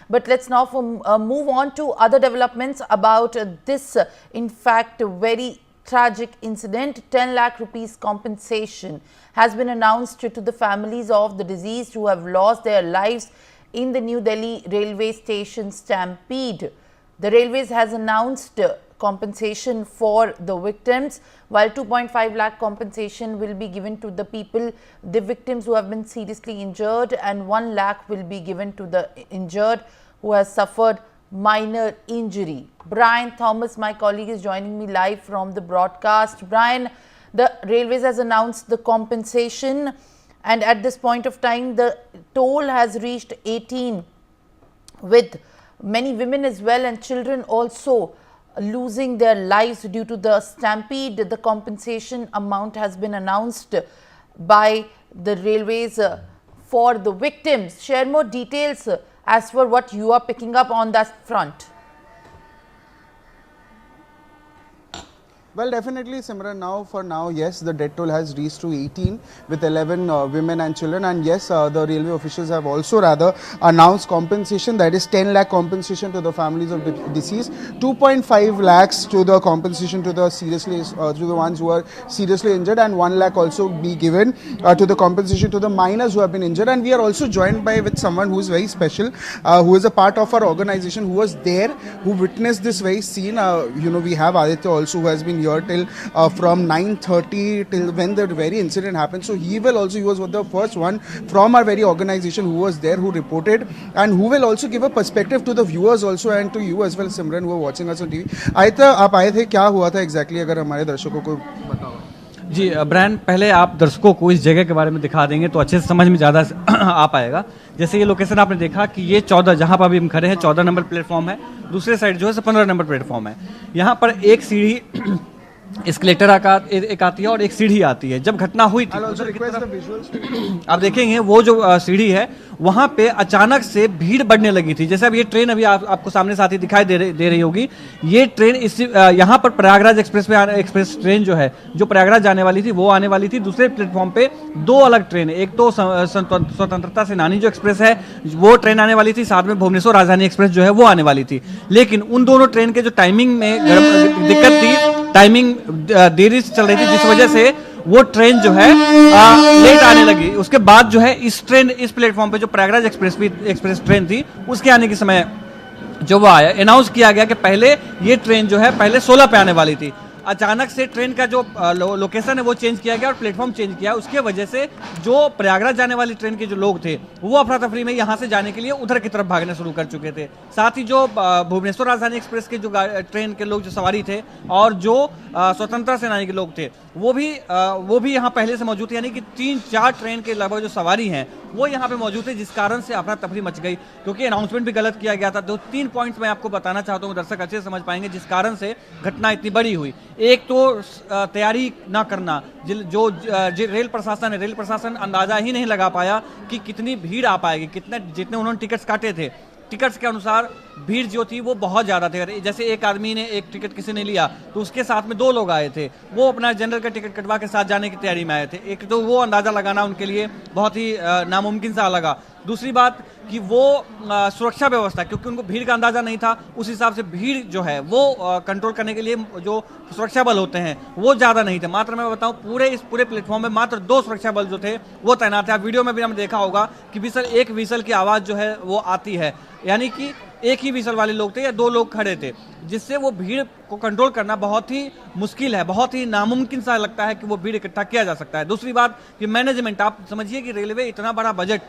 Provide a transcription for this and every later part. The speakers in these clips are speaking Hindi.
But let's now move on to other developments about this, in fact, very tragic incident. 10 lakh rupees compensation has been announced to the families of the deceased who have lost their lives in the New Delhi railway station stampede. The Railways has announced compensation for the victims, while 2.5 lakh compensation will be given to the people, the victims who have been seriously injured, and 1 lakh will be given to the injured who has suffered minor injury. Brian Thomas, my colleague, is joining me live from the broadcast. Brian, the Railways has announced the compensation, and at this point of time the toll has reached 18, with many women as well and children also losing their lives due to the stampede. The compensation amount has been announced by the Railways for the victims. Share more details as for what you are picking up on that front. Well, definitely, Simran, for now, yes, the death toll has reached to 18 with 11 women and children. And yes, the railway officials have also announced compensation, that is 10 lakh compensation to the families of the deceased, 2.5 lakhs to the compensation to the to the ones who are seriously injured, and 1 lakh also be given to the compensation to the minors who have been injured. And we are also joined with someone who is very special, who is a part of our organization, who was there, who witnessed this very scene. We have Aditya also, who has been here till from 9:30 till when the very incident happened. So he was the first one from our very organization who was there, who reported, and who will also give a perspective to the viewers also and to you as well, Simran, who are watching us on TV. Aditya, आप आए थे, क्या हुआ था exactly, अगर हमारे दर्शकों को बताओ। जी ब्रायन, पहले आप दर्शकों को इस जगह के बारे में दिखा देंगे तो अच्छे से समझ में ज़्यादा आ पाएगा। जैसे ये लोकेशन आपने देखा कि ये 14 जहाँ पर अभी हम खड़े हैं 14 नंबर प्लेटफॉर्म है, दूसरे साइड जो है 15 नंबर प्लेटफॉर्म है। यहाँ पर एक सीढ़ी एस्केलेटर एक आती है और एक सीढ़ी आती है। जब घटना हुई थी आप देखेंगे वो जो सीढ़ी है वहां पे अचानक से भीड़ बढ़ने लगी थी। जैसे अब ये ट्रेन अभी आपको सामने साथी दिखाई दे रही होगी, ये ट्रेन यहाँ पर प्रयागराज एक्सप्रेस ट्रेन जो है, जो प्रयागराज जाने वाली थी वो आने वाली थी। दूसरे प्लेटफॉर्म पे दो अलग ट्रेन, एक तो स्वतंत्रता सेनानी जो एक्सप्रेस है वो ट्रेन आने वाली थी, साथ में भुवनेश्वर राजधानी एक्सप्रेस जो है वो आने वाली थी। लेकिन उन दोनों ट्रेन के जो टाइमिंग में दिक्कत थी, टाइमिंग देरी से चल रही थी, जिस वजह से वो ट्रेन जो है लेट आने लगी। उसके बाद जो है इस प्लेटफॉर्म पे जो प्रयागराज एक्सप्रेस ट्रेन थी उसके आने के समय जो वो आया, अनाउंस किया गया कि पहले ये ट्रेन जो है पहले 16 पे आने वाली थी। अचानक से ट्रेन का जो लोकेशन है वो चेंज किया गया और प्लेटफॉर्म चेंज किया। उसके वजह से जो प्रयागराज जाने वाली ट्रेन के जो लोग थे वो अफरा तफरी में यहाँ से जाने के लिए उधर की तरफ भागना शुरू कर चुके थे। साथ ही जो भुवनेश्वर राजधानी एक्सप्रेस के जो ट्रेन के लोग जो सवारी थे और जो स्वतंत्रता सेनानी के लोग थे वो भी यहाँ पहले से मौजूद थे, यानी कि 3-4 ट्रेन के लगभग जो सवारी हैं वो यहाँ पे मौजूद थे, जिस कारण से अफरा तफरी मच गई। क्योंकि अनाउंसमेंट भी गलत किया गया था। 2-3 पॉइंट्स मैं आपको बताना चाहता हूँ, दर्शक अच्छे समझ पाएंगे जिस कारण से घटना इतनी बड़ी हुई। एक तो तैयारी ना करना, जो रेल प्रशासन अंदाजा ही नहीं लगा पाया कि कितनी भीड़ आ पाएगी। जितने उन्होंने टिकट्स काटे थे, टिकट्स के अनुसार भीड़ जो थी वो बहुत ज़्यादा थी। जैसे एक आदमी ने एक टिकट किसी ने लिया तो उसके साथ में 2 लोग आए थे, वो अपना जनरल का टिकट कटवा के साथ जाने की तैयारी में आए थे। एक तो वो अंदाज़ा लगाना उनके लिए बहुत ही नामुमकिन सा लगा। दूसरी बात कि वो सुरक्षा व्यवस्था, क्योंकि उनको भीड़ का अंदाज़ा नहीं था, उस हिसाब से भीड़ जो है वो कंट्रोल करने के लिए जो सुरक्षा बल होते हैं वो ज़्यादा नहीं थे। मात्र मैं बताऊं पूरे प्लेटफॉर्म में मात्र 2 सुरक्षा बल जो थे वो तैनात थे। आप वीडियो में भी हमने देखा होगा कि एक विसल की आवाज़ जो है वो आती है, यानी कि एक ही विसल वाले लोग थे या 2 लोग खड़े थे, जिससे वो भीड़ को कंट्रोल करना बहुत ही मुश्किल है, बहुत ही नामुमकिन सा लगता है कि वो भीड़ इकट्ठा किया जा सकता है। दूसरी बात कि मैनेजमेंट, आप समझिए कि रेलवे इतना बड़ा बजट,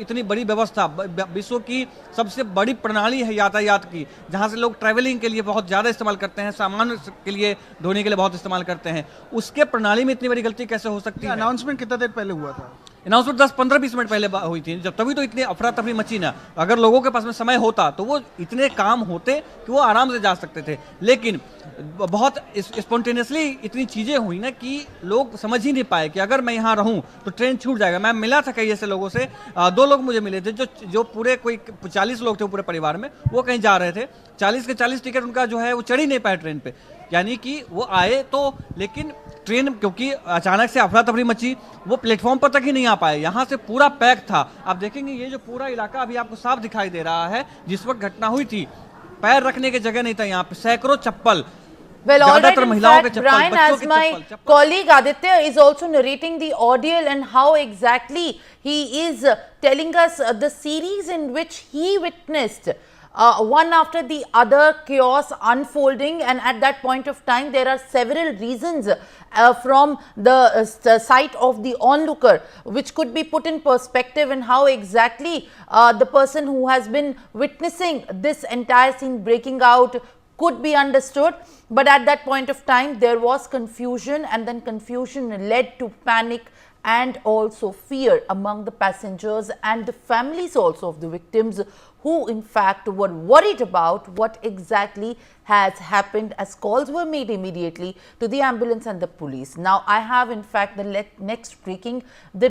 इतनी बड़ी व्यवस्था, विश्व की सबसे बड़ी प्रणाली है यातायात की, जहां से लोग ट्रैवलिंग के लिए बहुत ज़्यादा इस्तेमाल करते हैं, सामान के लिए ढोने के लिए बहुत इस्तेमाल करते हैं, उसके प्रणाली में इतनी बड़ी गलती कैसे हो सकती है। अनाउंसमेंट कितना देर पहले हुआ था? अनाउंसमेंट 10-15-20 मिनट पहले हुई थी, जब तभी तो इतनी अफरा तफरी मची ना। अगर लोगों के पास में समय होता तो वो इतने काम होते कि वो आराम से जा सकते थे। लेकिन बहुत स्पॉन्टेनियसली इतनी चीज़ें हुई ना कि लोग समझ ही नहीं पाए कि अगर मैं यहाँ रहूँ तो ट्रेन छूट जाएगा। मैं मिला था कई ऐसे लोगों से, 2 लोग मुझे मिले थे जो पूरे कोई 40 लोग थे पूरे परिवार में, वो कहीं जा रहे थे, 40 के 40 टिकट उनका जो है वो चढ़ ही नहीं पाया ट्रेन पे। यानी कि वो आए तो, लेकिन ट्रेन क्योंकि अचानक से अफरा तफरी मची, वो प्लेटफॉर्म पर तक ही नहीं आ पाए, यहाँ से पूरा पैक था। आप देखेंगे ये जो पूरा इलाका अभी आपको साफ दिखाई दे रहा है, जिस वक्त घटना हुई थी पैर रखने की जगह नहीं था, यहाँ पे सैकड़ों चप्पल, Well, all right. ज्यादातर In महिलाओं के fact, चप्पल, Brian, बच्चों as के my chappal. colleague Aditya is also narrating the ordeal and how exactly he is telling us the series in which he witnessed one after the other chaos unfolding, and at that point of time there are several reasons from the side of the onlooker which could be put in perspective, and how exactly the person who has been witnessing this entire scene breaking out could be understood. But at that point of time there was confusion, and then confusion led to panic and also fear among the passengers and the families also of the victims, who in fact were worried about what exactly has happened, as calls were made immediately to the ambulance and the police. Now I have in fact the next breaking. The